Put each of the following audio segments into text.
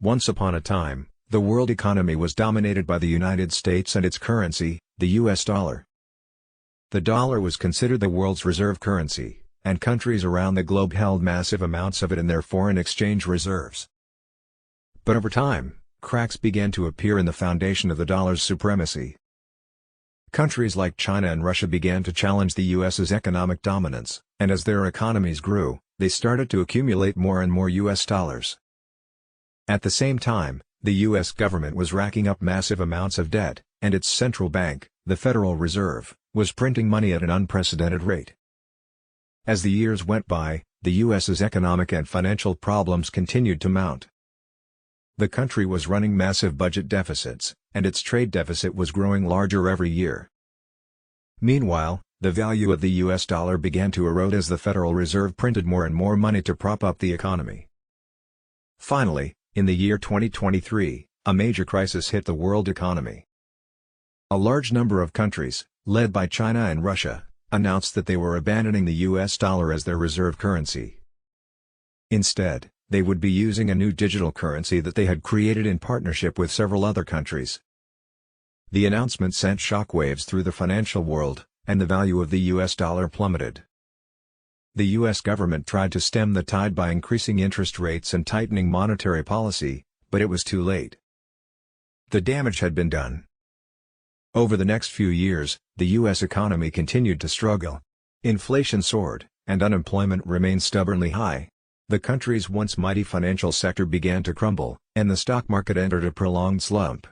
Once upon a time, the world economy was dominated by the United States and its currency, the US dollar. The dollar was considered the world's reserve currency, and countries around the globe held massive amounts of it in their foreign exchange reserves. But over time, cracks began to appear in the foundation of the dollar's supremacy. Countries like China and Russia began to challenge the US's economic dominance, and as their economies grew, they started to accumulate more and more US dollars. At the same time, the US government was racking up massive amounts of debt, and its central bank, the Federal Reserve, was printing money at an unprecedented rate. As the years went by, the US's economic and financial problems continued to mount. The country was running massive budget deficits, and its trade deficit was growing larger every year. Meanwhile, the value of the US dollar began to erode as the Federal Reserve printed more and more money to prop up the economy. Finally, in the year 2023, a major crisis hit the world economy. A large number of countries, led by China and Russia, announced that they were abandoning the US dollar as their reserve currency. Instead, they would be using a new digital currency that they had created in partnership with several other countries. The announcement sent shockwaves through the financial world, and the value of the US dollar plummeted. The US government tried to stem the tide by increasing interest rates and tightening monetary policy, but it was too late. The damage had been done. Over the next few years, the US economy continued to struggle. Inflation soared, and unemployment remained stubbornly high. The country's once mighty financial sector began to crumble, and the stock market entered a prolonged slump.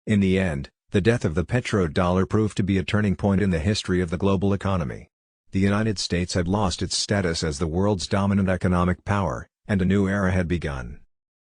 In the end, the death of the petrodollar proved to be a turning point in the history of the global economy. The United States had lost its status as the world's dominant economic power, and a new era had begun.